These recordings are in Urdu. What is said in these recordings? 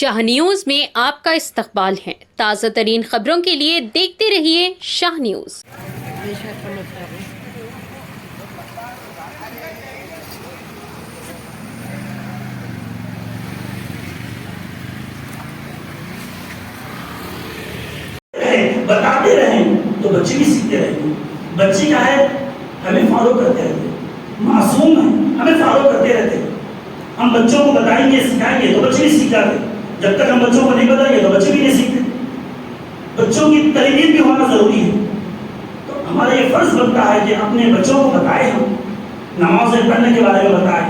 شاہ نیوز میں آپ کا استقبال ہے۔ تازہ ترین خبروں کے لیے دیکھتے رہیے شاہ نیوز۔ بتاتے رہیں تو بچے بھی سیکھتے رہیں گے۔ بچے کیا ہے، ہمیں فالو کرتے رہتے ہیں، معصوم ہیں، ہمیں فالو کرتے رہتے ہیں۔ ہم بچوں کو بتائیں گے، سکھائیں گے تو بچے بھی سیکھ جاتے ہیں۔ جب تک ہم بچوں کو نہیں بتائیں گے تو بچے بھی نہیں سیکھتے۔ بچوں کی تربیت بھی ہونا ضروری ہے۔ تو ہمارا یہ فرض بنتا ہے کہ اپنے بچوں کو بتائیں، ہم نماز پڑھنے کے بارے میں بتائیں،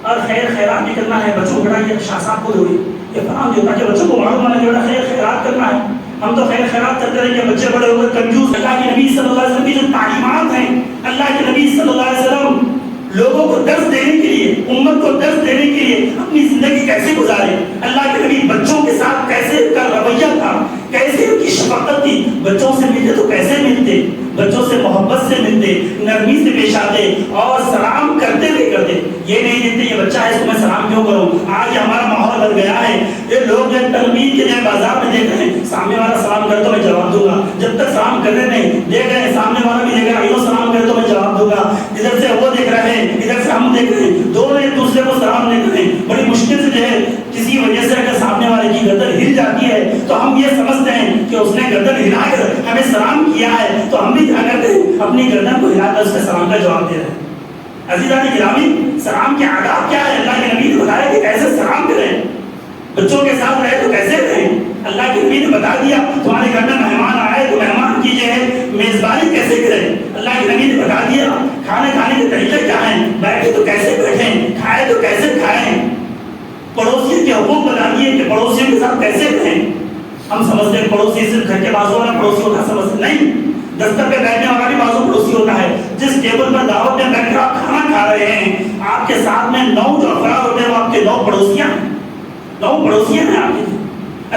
اور خیر خیرات بھی کرنا ہے۔ بچوں کو بڑا یہ شاہ صاحب کو ضروری یہ فراہم جو تاکہ بچوں کو معلوم ہونا کہ بڑا خیر خیرات کرنا ہے۔ ہم تو خیر خیرات کرتے رہیں گے، بچے بڑے ہو کر کنجوس۔ اللہ کے نبی صلی اللہ علیہ وسلم کی جو تعلیمات ہیں، اللہ کے نبی صلی اللہ علیہ وسلم لوگوں کو درس دینے کے لیے، امت کو درس دینے کے لیے اپنی زندگی کیسے گزارے، اللہ کے نبی بچوں کے ساتھ کیسے کا رویہ تھا، کیسے ان کی شفقت تھی۔ بچوں سے ملتے تو کیسے ملتے، بچوں سے محبت سے ملتے، نرمی سے پیش آتے اور سلام کرتے ہوئے کرتے۔ یہ نہیں دیتے یہ بچہ ہے اس کو میں سلام کیوں کروں۔ آج ہمارا ماحول بن گیا ہے، یہ لوگ جب تنقید کے جائے بازار میں دیکھ رہے ہیں، سامنے والا سلام کرے تو میں جواب دوں گا، جب تک سلام کرنے نہیں دیکھ رہے ہیں سامنے والا بھی دیکھ رہا ہے، سلام کرے تو میں جواب دوں گا۔ ادھر سے وہ دیکھ رہے ہیں، ادھر سے ہم دیکھ رہے ہیں، دونوں ایک دوسرے کو سلام نہیں کریں۔ بڑی مشکل سے جو ہے کسی وجہ سے اگر سامنے والے کی گردن ہل جاتی ہے تو ہم یہ سمجھتے ہیں کہ اس نے گردن ہلا کر ہمیں سلام کیا ہے، تو ہم بھی کیا کرتے ہیں، اپنی گردن کو ہلا کر اس کے سلام کا جواب دے رہے ہیں۔ عزیزان گرامی، سلام کے آداب کیا ہے؟ اللہ کے نبی نے بتایا کہ کیسے سلام کریں، بچوں کے ساتھ رہے تو کیسے رہیں۔ اللہ کے نبی نے بتا دیا تمہارے گھر میں مہمان آئے تو مہمان کی جو ہے میزبانی کیسے کریں۔ اللہ کے نبی نے بتا دیا کھانے کھانے کے طریقے کیا ہیں، بیٹھے تو کیسے بیٹھیں، کھائے تو کیسے کھائیں۔ پڑوسی کے حقوق بتا دیے کہ پڑوسیوں کے ساتھ کیسے رہیں۔ ہم سمجھتے ہیں پڑوسی صرف گھر کے بازو والا پڑوسی ہوتا، سمجھتے نہیں، دفتر پہ بیٹھنے والا بھی بازو پڑوسی ہوتا ہے۔ جس ٹیبل پر دعوت میں بیٹھ کر آپ کھانا کھا رہے ہیں، آپ کے ساتھ میں 9 جو افراد ہوتے ہیں وہ آپ کے 9 پڑوسیاں ہیں آپ کے۔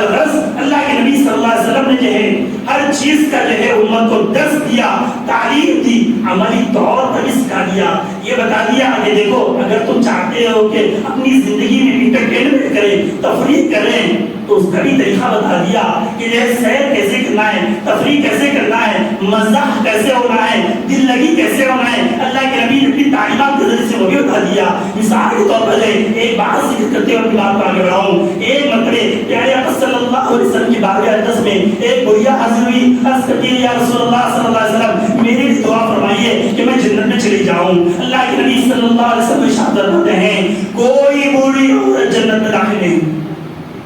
الغرض اللہ کے نبی صلی اللہ علیہ وسلم نے جو ہے ہر چیز کا جو ہے امت کو درس دیا، تعلیم دی، عملی طور پر سکھا دیا۔ یہ بتا دیا کہ دیکھو اگر تم چاہتے ہو کہ اپنی زندگی میں انٹرٹینمنٹ کریں، تفریح کریں، تو اس کا بھی طریقہ بتا دیا کہ یہ سیر کیسے کرنا ہے، تفریح کیسے کرنا ہے، مزاح کیسے ہونا ہے، دل لگی کیسے ہونا ہے۔ اللہ کے نبی نے اپنی تعلیمات کے ذریعے سے وہ بھی بتا دیا۔ مثال کے طور پر ایک بات ذکر کرتے ہوئے اپنی بات کو آگے بڑھاؤں۔ ایک مرتبہ پیارے آقا صلی اللہ علیہ وسلم کی بارگاہ اقدس میں ایک بڑھیا حاضر ہوئی، عرض کرتی ہے یا رسول اللہ صلی اللہ علیہ وسلم میرے لیے دعا فرمائیے کہ میں جنت میں چلی جاؤں۔ اللہ کے نبی صلی اللہ علیہ وسلم ارشاد فرماتے ہیں کوئی بوڑھی عورت جنت میں داخل نہیں،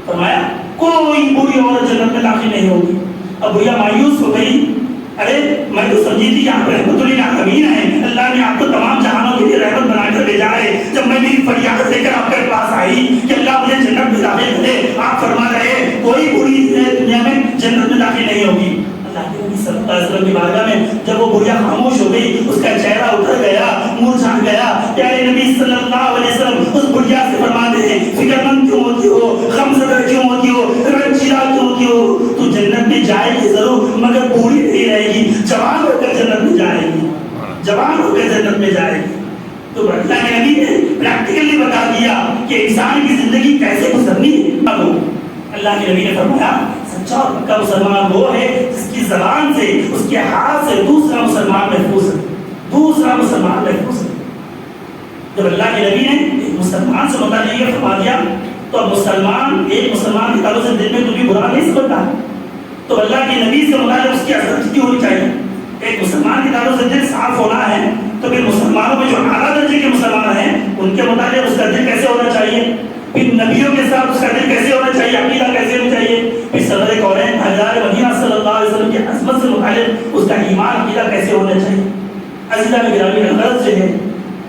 فرمایا کوئی بوڑھی عورت جنت میں داخل نہیں ہوگی۔ اب بڑھیا مایوس ہو گئی، ارے میں تو سمجھی تھی کہ آپ رحمت للعالمین ہیں، اللہ نے آپ کو تمام جہانوں کے لیے رحمت بنا کر بھیجا ہے۔ جب میں میری فریاد لے کر آپ کے پاس آئی کہ اللہ مجھے جنت میں داخل کرے، آپ فرما رہے ہیں کوئی بوڑھی دنیا میں جنت میں داخل نہیں ہوگی۔ اللہ کے نبی صلی اللہ علیہ وسلم کی بارگاہ میں جب وہ بڑھیا خاموش ہو گئی، اس کا چہرہ اتر گیا، مرجھا گیا، پیارے نبی صلی اللہ علیہ وسلم اس بڑھیا سے فرماتے ہیں فکر مند کیوں ہوتی ہو، غمزدہ کیوں ہوتی ہو، رنجیدہ کیوں ہوتی ہو، تو جنت میں جائے گی ضرور مگر بوڑھی نہیں رہے گی، جوان ہو کر جنت میں جائے گی، جوان ہو کر جنت میں جائے گی۔ تو اللہ کے نبی نے پریکٹیکلی بتا دیا کہ انسان کی زندگی کیسے گزرنی ہے۔ اللہ کے نبی نے فرمایا سچا اور پکا مسلمان وہ ہے جس کی زبان سے، اس کے ہاتھ سے دوسرا مسلمان محفوظ ہے، دوسرا مسلمان محفوظ ہے۔ جب اللہ کے نبی نے ایک مسلمان سے متعلق یہ فرما دیا تو اب مسلمان ایک مسلمان کے تعلق سے دل میں کچھ بھی برا نہیں سمجھتا، تو اللہ کے نبی سے متعلق اس کی عزت کتنی ہونی چاہیے۔ ایک مسلمان کے تعلق سے دل صاف ہونا ہے تو پھر مسلمانوں میں جو اعلیٰ درجے کے مسلمان ہیں ان کے متعلق اس کا دل کیسے ہونا چاہیے، پھر نبیوں کے ساتھ اس کا دل کیسے ہونا چاہیے، عقیدہ کیسے ہونا چاہیے، پھر صدر کونین تاجدار مدینہ صلی اللہ علیہ وسلم کی عظمت سے متعلق اس کا ایمان عقیدہ کیسے ہونا چاہیے۔ عزیزان گرامی، الغرض جو ہے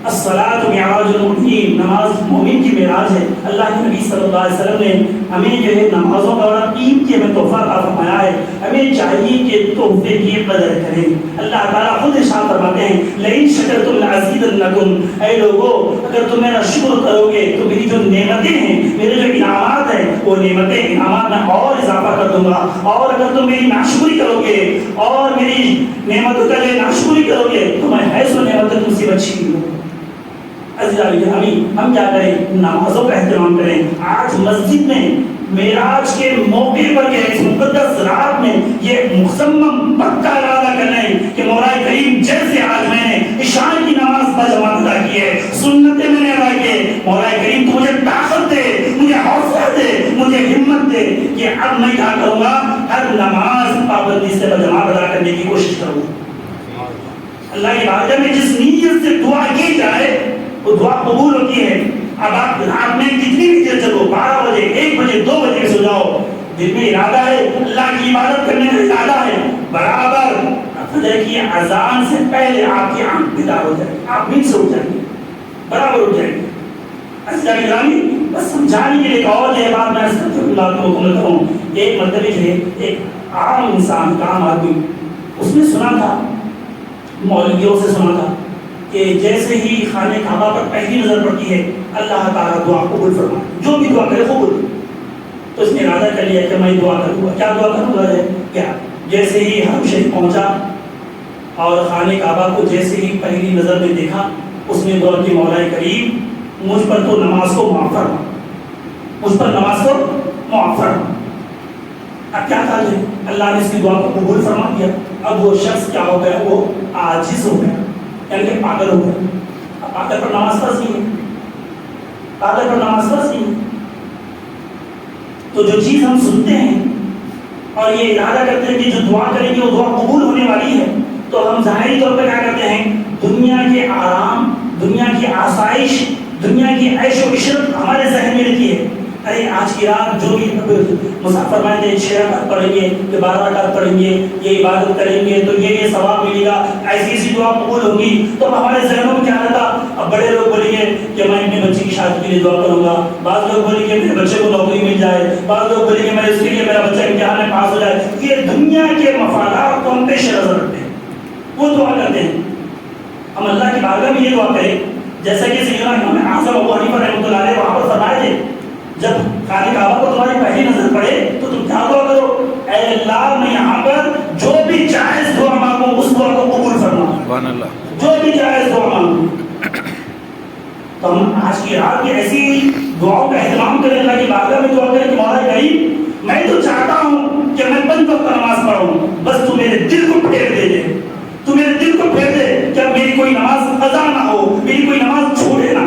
الصلاۃ معراج المؤمنین، نماز مومن کی معراج ہے۔ اللہ کے نبی صلی اللہ علیہ وسلم نے ہمیں جو ہے نمازوں کا بڑا قیمتی ہمیں تحفہ عطا فرمایا ہے۔ ہمیں چاہیے کہ تحفے کی قدر کریں۔ اللہ تعالیٰ خود ارشاد فرماتے ہیں لئن شکرتم لأزیدنکم، اے لوگو اگر تم میرا شکر کرو گے تو میری جو نعمتیں ہیں، میرے جو انعامات ہیں، وہ نعمتیں انعامات میں اور اضافہ کر دوں گا، اور اگر تم میری ناشکری کرو گے اور میری نعمتوں کا جو ناشکری کرو گے تو میں حیث و نعمتوں تم سے بچی ہوں۔ عزیزان گرامی، ہم کیا کریں، نمازوں کا اہتمام کریں۔ آج مسجد میں معراج کے موقع پر کہ اس مقدس رات میں یہ مصمم پکا ارادہ کر لیں کہ مولا کریم جیسے آج میں نے عشاء کی نماز بجماعت ادا کی ہے، سنتیں میں نے ادا کی ہے، مولا کریم تو مجھے طاقت دے، مجھے حوصلہ دے، مجھے ہمت دے کہ اب میں کیا کروں گا، ہر نماز پابندی سے بجماعت ادا کرنے کی کوشش کروں گا۔ اللہ کی بارگاہ میں جس نیت سے دعا کی جائے وہ دعا قبول ہوتی ہے۔ اب آپ رات میں کتنی بھی دیر چلو، 12 بجے 1 بجے 2 بجے سو جاؤ، دل میں ارادہ ہے اللہ کی عبادت کرنے کا ارادہ ہے، برابر فجر کی اذان سے پہلے آپ کی آنکھ بیدار ہو جائے، آپ نیند سے اٹھ جائیں گے، برابر اٹھ جائیں گے۔ عزیزان گرامی، بس سمجھانے کے لیے ایک اور جو بات میں بات کو مکمل کروں، ایک مرتبہ جو ہے ایک عام انسان، عام آدمی، اس نے سنا تھا، مولویوں سے سنا تھا کہ جیسے ہی خانہ کعبہ پر پہلی نظر پڑتی ہے اللہ تعالیٰ دعا قبول فرمائے، جو بھی دعا کرے قبول۔ تو اس نے ارادہ کر لیا کہ میں دعا کروں گا۔ کیا دعا کروں گا؟ کیا جیسے ہی حرم شریف پہنچا اور خانہ کعبہ کو جیسے ہی پہلی نظر میں دیکھا، اس نے دعا کی مولا کریم مجھ پر تو نماز کو معاف فرما، مجھ پر نماز کو معاف فرما۔ اب کیا تھا، اللہ نے اس کی دعا کو قبول فرما دیا۔ اب وہ شخص کیا ہو گیا، وہ عاجز ہو گیا، یعنی کہ پاگل ہو گیا۔ اب پاگل پر نماز فرض نہیں ہے، پاگل پر نماز فرض نہیں ہے۔ تو جو چیز ہم سنتے ہیں اور یہ ارادہ کرتے ہیں کہ جو دعا کریں گے وہ دعا قبول ہونے والی ہے، تو ہم ظاہری طور پہ کیا کرتے ہیں، دنیا کے آرام، دنیا کی آسائش، دنیا کی عیش و عشرت ہمارے ذہن میں رہتی ہے۔ ارے آج کی رات جو بھی مصحف فرمائے تھے 6 رکعت پڑھیں گے کہ 12 رکعت پڑھیں گے، یہ عبادت کریں گے تو یہ ثواب ملے گا، ایسی ایسی دعا قبول ہوگی۔ تو ہمارے ذہنوں میں کیا رہتا، اب بڑے لوگ بولیں گے کہ میں اپنے بچے کی شادی کے لیے دعا کروں گا، بعض لوگ بولیں گے میرے بچے کو نوکری مل جائے، بعض لوگ بولیں گے میں اس کے لیے میرا بچہ امتحان میں پاس ہو جائے۔ یہ دنیا کے مفادات کو ہم پیش نظر رکھتے ہیں، وہ دعا کرتے ہیں۔ ہم اللہ کی بارگاہ میں یہ دعا کریں جیسا کہ سیدنا امام اعظم ابو حنیفہ رحمۃ اللہ علیہ وہاں پر فرمائے تھے، جب خانہ کعبہ کو تمہاری پہلی نظر پڑے تو تم کیا دعا کرو، اے اللہ میں یہاں پر جو بھی جائز دعا مانگوں اس دعا کو قبول فرما، سبحان اللہ، جو بھی جائز دعا مانگوں۔ تو ہم آج کی رات کی ایسی دعاؤں کا اہتمام کریں، اللہ کی بارگاہ میں دعا کریں کہ مولا کریم میں تو چاہتا ہوں کہ میں 5 وقت نماز پڑھوں، بس تو میرے دل کو پھیر دے دے، تو میرے دل کو پھیر دے کہ میری کوئی نماز قضا نہ ہو، میری کوئی نماز چھوڑے نہ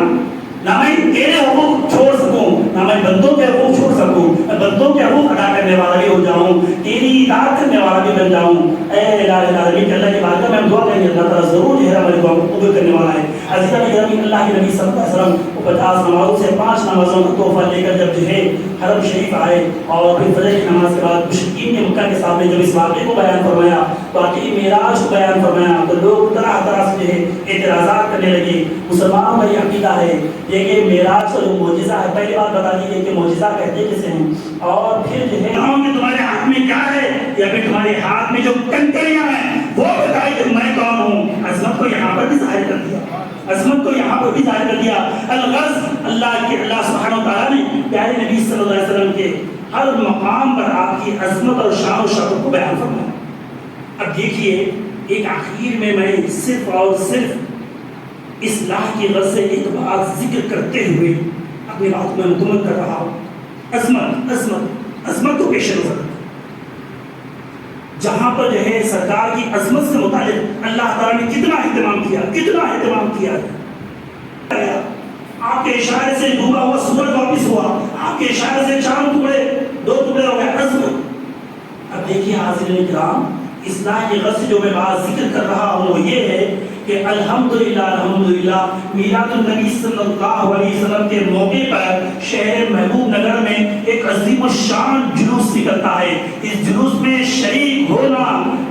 میں تیرے حقوق چھوڑ سکوں، نہ میں بندوں کے حقوق چھوڑ سکوں، میں بندوں کے حقوق ادا کرنے والا بھی ہو جاؤں، تیری اطاعت کرنے والا بھی بن جاؤں۔ اے الہ العالمین کہ اللہ کی بارگاہ میں ہم دعا کریں گے، اللہ تعالیٰ ضرور جو ہے ہماری دعا کو قبول کرنے والا ہے۔ عزیزان گرامی، اللہ کے نبی صلی اللہ علیہ وسلم وہ 50 نمازوں سے 5 نمازوں کا تحفہ لے کر جب جو ہے حرم شریف آئے اور پھر فجر کی نماز کے بعد مشرکین نے مکہ کے سامنے جب اس واقعے کو بیان فرمایا، واقعی معراج کو بیان فرمایا، تو لوگ طرح طرح سے جو ہے اعتراضات کرنے لگے۔ مسلمانوں کا یہ عقیدہ ہے کہ معراج کا جو معجزہ ہے، پہلی بات بتا دیجیے کہ معجزہ کہتے کسے ہیں، اور پھر جو ہے تمہارے ہاتھ میں کیا ہے، یا پھر تمہارے ہاتھ میں جو کنکریاں ہیں وہ بتائیں کہ میں کون ہوں۔ عظمت کو یہاں پر بھی ظاہر کر دیا، عظمت کو یہاں پر بھی ظاہر کر دیا۔ الغرض اللہ سبحانہ و تعالیٰ نے پیارے نبی صلی اللہ علیہ وسلم کے ہر مقام پر آپ کی عظمت اور شان و شوکت کو بیان فرمایا۔ اب دیکھیے ایک آخر میں صرف اور صرف اصلاح کی غرض سے ایک بات ذکر کرتے ہوئے اپنی بات میں مکمل کر رہا ہوں۔ عظمت کو پیش نظر رکھیں، جہاں پر جو ہے سرکار کی عظمت سے متعلق اللہ تعالیٰ نے کتنا اہتمام کیا ہے۔ آپ کے اشارے سے ڈوبا ہوا سورج واپس ہوا، آپ کے اشارے سے 4 ٹکڑے 2 ٹکڑے ہو گئے، عظمت۔ اب دیکھیے حاضرین کرام، اصلاح کی غرض سے جو میں بات ذکر کر رہا ہوں وہ یہ ہے کہ الحمدللہ میلاد النبی صلی اللہ علیہ وسلم کے موقع پر شہر محبوب نگر میں ایک عظیم الشان جلوس نکلتا ہے۔ اس جلوس میں شریک ہونا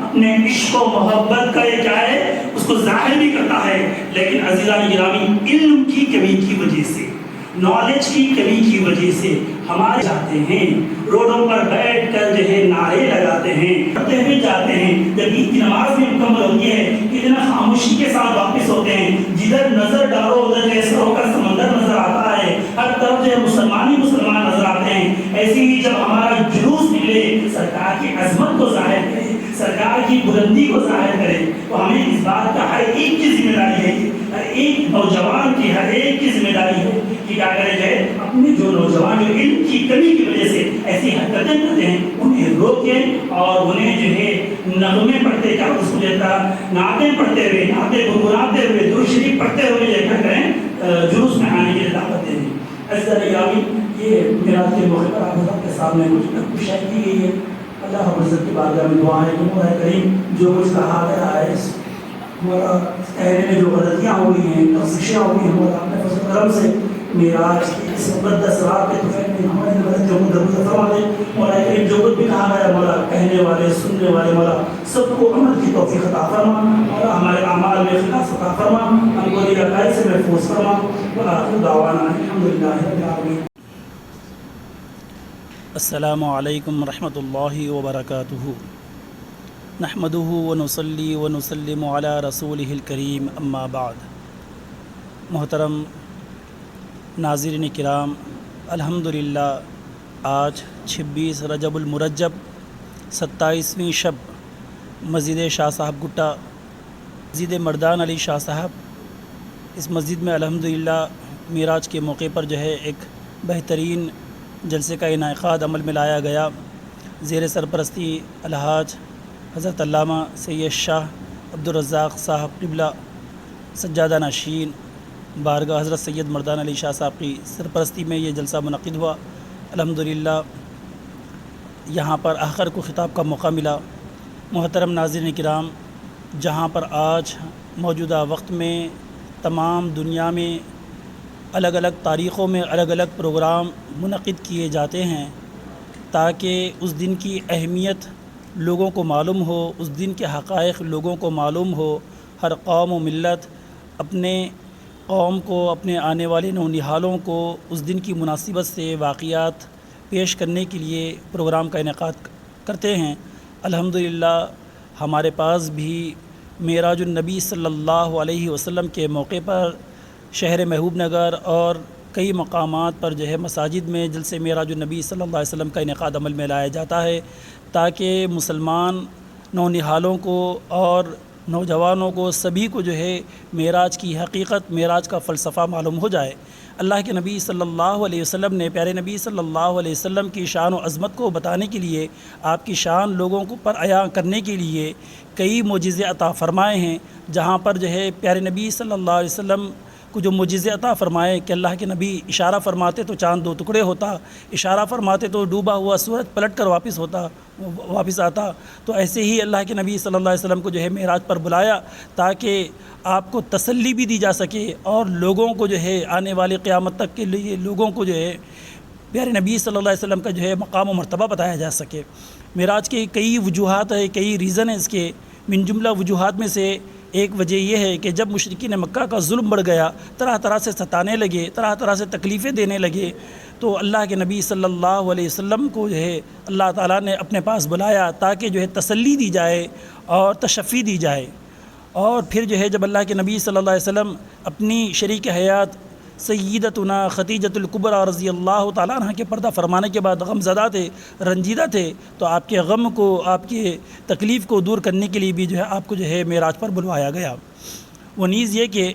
اپنے عشق و محبت کا یہ کیا ہے، اس کو ظاہر بھی کرتا ہے، لیکن عزیزان گرامی علم کی کمی کی وجہ سے، نالج کی کمی کی وجہ سے ہمارے جاتے ہیں روڈوں پر بیٹھ کر جو ہے نعرے لگاتے ہیں، پڑھتے ہوئے جاتے ہیں، جب عید کی نماز بھی مکمل ہوتی ہے اتنا خاموشی کے ساتھ واپس ہوتے ہیں، جدھر نظر ڈالو ادھر جیسے ہو کر سمندر نظر آتا ہے، ہر طرف جو مسلمان نظر آتے ہیں۔ ایسے ہی جب ہمارا جلوس نکلے سرکار کی عظمت کو ظاہر کرے، سرکار کی بلندی کو ظاہر کرے، تو ہمیں اس بات کا ہر ایک کی ذمہ داری ہے، ہر ایک نوجوان کی، ہر ایک کی ذمہ داری ہے کہ کیا کرے جائے اپنے جو نوجوان جو علم کی کمی کی وجہ سے ایسی حرکتیں کرتے ہیں انہیں روکیں اور انہیں جو ہے نغمے پڑھتے کیا اس کو جاتا نعتیں پڑھتے ہوئے نعتیں گنگناتے ہوئے درود شریف پڑھتے ہوئے جو کیا کریں جلوس میں آنے کے لیے دعوت دیں. عزیزان گرامی یہ میراث کے موقع پر آپ حضرات کے سامنے مجھ تک شائع کی گئی ہے. اللہ رب العزت کی بارگاہ میں دعا ہے کہ مولا کریم جو کچھ کہا گیا ہے مولا کہنے میں جو غلطیاں ہوئی ہیں تصحیحیں ہوئی ہیں مولا اپنے فضل و کرم سے معراج کی اس مقدس رات کے توفیق میں ہمارے غلطیوں کو درگزر فرما دے. مولا کریم جو کچھ بھی کہا گیا مولا کہنے والے سننے والے مولا سب کو عمل کی توفیق عطا فرما. مولا ہمارے اعمال میں اخلاص عطا فرما, ہم کو ریا سے محفوظ فرما. وآخر دعوانا الحمدللہ رب العالمین. السلام علیکم ورحمۃ اللہ وبرکاتہ. نحمده ونصلی ونسلم علی رسولہ الکریم اما بعد. محترم ناظرین کرام, الحمدللہ آج 26 رجب المرجب 27ویں شب مسجد شاہ صاحب گٹا مسجد مردان علی شاہ صاحب, اس مسجد میں الحمدللہ معراج کے موقع پر جو ہے ایک بہترین جلسے کا انعقاد عمل میں لایا گیا. زیر سرپرستی الحاج حضرت علامہ سید شاہ عبدالرزاق صاحب قبلہ سجادہ نشین بارگاہ حضرت سید مردان علی شاہ صاحب کی سرپرستی میں یہ جلسہ منعقد ہوا. الحمدللہ یہاں پر آخر کو خطاب کا موقع ملا. محترم ناظرین کرام, جہاں پر آج موجودہ وقت میں تمام دنیا میں الگ الگ تاریخوں میں الگ الگ پروگرام منعقد کیے جاتے ہیں تاکہ اس دن کی اہمیت لوگوں کو معلوم ہو, اس دن کے حقائق لوگوں کو معلوم ہو. ہر قوم و ملت اپنے قوم کو, اپنے آنے والے نونہالوں کو اس دن کی مناسبت سے واقعات پیش کرنے کے لیے پروگرام کا انعقاد کرتے ہیں. الحمدللہ ہمارے پاس بھی معراج النبی صلی اللہ علیہ وسلم کے موقع پر شہر محبوب نگر اور کئی مقامات پر جو ہے مساجد میں جلسے معراج النبی صلی اللہ علیہ وسلم کا انعقاد عمل میں لایا جاتا ہے تاکہ مسلمان نونہالوں کو اور نوجوانوں کو سبھی کو جو ہے معراج کی حقیقت, معراج کا فلسفہ معلوم ہو جائے. اللہ کے نبی صلی اللہ علیہ وسلم نے, پیارے نبی صلی اللہ علیہ وسلم کی شان و عظمت کو بتانے کے لیے, آپ کی شان لوگوں کو پر عیاں کرنے کے لیے کئی معجزے عطا فرمائے ہیں. جہاں پر جو ہے پیارے نبی صلی اللہ علیہ وسلم کو جو معجزے عطا فرمائے کہ اللہ کے نبی اشارہ فرماتے تو چاند 2 ٹکڑے ہوتا, اشارہ فرماتے تو ڈوبا ہوا سورج پلٹ کر واپس آتا. تو ایسے ہی اللہ کے نبی صلی اللہ علیہ وسلم کو جو ہے معراج پر بلایا تاکہ آپ کو تسلی بھی دی جا سکے اور لوگوں کو جو ہے آنے والے قیامت تک کے لیے لوگوں کو جو ہے پیارے نبی صلی اللہ علیہ وسلم کا جو ہے مقام و مرتبہ بتایا جا سکے. معراج کے کئی وجوہات ہیں, کئی ریزن ہیں اس کے. من جملہ وجوہات میں سے ایک وجہ یہ ہے کہ جب مشرکین مکہ کا ظلم بڑھ گیا, طرح طرح سے ستانے لگے, طرح طرح سے تکلیفیں دینے لگے, تو اللہ کے نبی صلی اللہ علیہ وسلم کو جو ہے اللہ تعالیٰ نے اپنے پاس بلایا تاکہ جو ہے تسلی دی جائے اور تشفی دی جائے. اور پھر جو ہے جب اللہ کے نبی صلی اللہ علیہ وسلم اپنی شریک حیات سیدتنا خدیجۃ الکبریٰ رضی اللہ تعالیٰ عنہ کے پردہ فرمانے کے بعد غم زدہ تھے, رنجیدہ تھے, تو آپ کے غم کو, آپ کے تکلیف کو دور کرنے کے لیے بھی جو ہے آپ کو جو ہے معراج پر بلوایا گیا. وہ نیز یہ کہ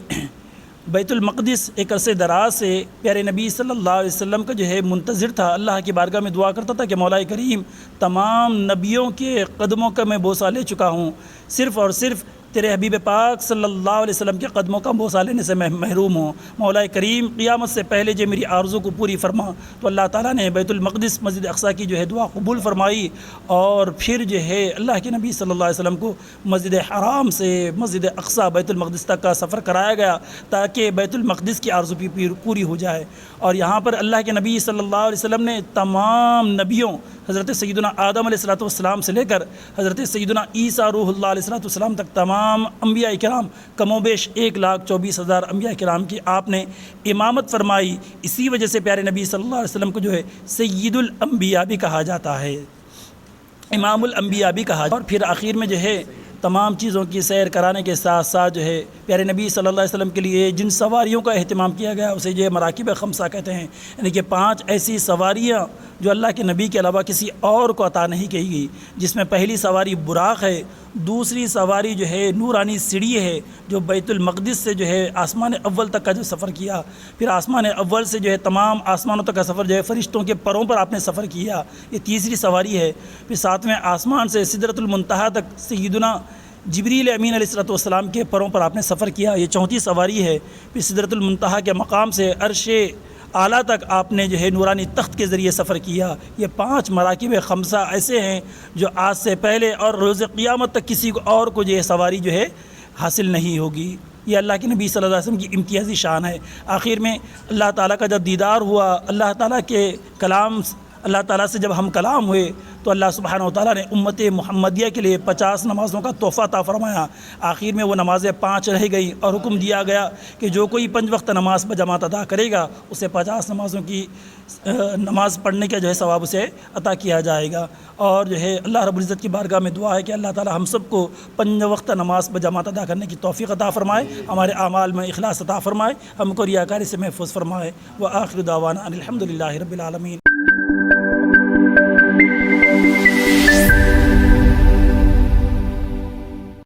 بیت المقدس ایک عرصے دراز سے پیارے نبی صلی اللہ علیہ وسلم کا جو ہے منتظر تھا. اللہ کی بارگاہ میں دعا کرتا تھا کہ مولا کریم تمام نبیوں کے قدموں کا میں بوسہ لے چکا ہوں, صرف اور صرف تیرے حبیب پاک صلی اللہ علیہ وسلم کے قدموں کا بوسہ لینے سے میں محروم ہوں. مولا کریم قیامت سے پہلے جو میری آرزو کو پوری فرما. تو اللہ تعالیٰ نے بیت المقدس مسجد اقصیٰ کی جو ہے دعا قبول فرمائی اور پھر جو ہے اللہ کے نبی صلی اللہ علیہ وسلم کو مسجد حرام سے مسجد اقصیٰ بیت المقدس تک کا سفر کرایا گیا تاکہ بیت المقدس کی آرزو بھی پوری ہو جائے. اور یہاں پر اللہ کے نبی صلی اللہ علیہ وسلم نے تمام نبیوں حضرت سیدنا آدم علیہ السلام سے لے کر حضرت سیدنا عیسیٰ روح اللہ علیہ السلام تک تمام انبیاء کرام کم و بیش 1,24,000 انبیاء کرام کی آپ نے امامت فرمائی. اسی وجہ سے پیارے نبی صلی اللہ علیہ وسلم کو جو ہے سید الانبیاء بھی کہا جاتا ہے, امام الانبیاء بھی کہا. اور پھر آخر میں جو ہے تمام چیزوں کی سیر کرانے کے ساتھ ساتھ جو ہے پیارے نبی صلی اللہ علیہ وسلم کے لیے جن سواریوں کا اہتمام کیا گیا اسے جو ہے مراکب خمسہ کہتے ہیں، یعنی کہ 5 ایسی سواریاں جو اللہ کے نبی کے علاوہ کسی اور کو عطا نہیں کی گئی، جس میں پہلی سواری براق ہے، دوسری سواری جو ہے نورانی سیڑھی ہے جو بیت المقدس سے جو ہے آسمان اول تک کا جو سفر کیا، پھر آسمان اول سے جو ہے تمام آسمانوں تک کا سفر جو ہے فرشتوں کے پروں پر آپ نے سفر کیا، یہ تیسری سواری ہے۔ پھر 7ویں آسمان سے سدرۃ المنتہا تک سیدنا جبریل امین علیہ السلام کے پروں پر آپ نے سفر کیا، یہ 4تھی سواری ہے۔ پھر سدرۃ المنتہا کے مقام سے عرش اعلیٰ تک آپ نے جو ہے نورانی تخت کے ذریعے سفر کیا۔ یہ 5 مراکب خمسہ ایسے ہیں جو آج سے پہلے اور روز قیامت تک کسی کو اور کو جو ہے سواری جو ہے حاصل نہیں ہوگی۔ یہ اللہ کے نبی صلی اللہ علیہ وسلم کی امتیازی شان ہے۔ آخر میں اللہ تعالیٰ کا جب دیدار ہوا، اللہ تعالیٰ کے کلام، اللہ تعالیٰ سے جب ہم کلام ہوئے تو اللہ سبحانہ و تعالیٰ نے امت محمدیہ کے لیے 50 نمازوں کا تحفہ عطا فرمایا۔ آخر میں وہ نمازیں 5 رہ گئیں اور حکم دیا گیا کہ جو کوئی 5 وقت نماز بجماعت ادا کرے گا اسے 50 نمازوں کی نماز پڑھنے کا جو ہے ثواب اسے عطا کیا جائے گا۔ اور جو ہے اللہ رب العزت کی بارگاہ میں دعا ہے کہ اللہ تعالیٰ ہم سب کو 5 وقت نماز بجماعت ادا کرنے کی توفیق عطا فرمائے، ہمارے اعمال میں اخلاص عطا فرمائے، ہم کو ریاکاری سے محفوظ فرمائے۔ وآخر دعوانا ان الحمد للہ رب العالمین۔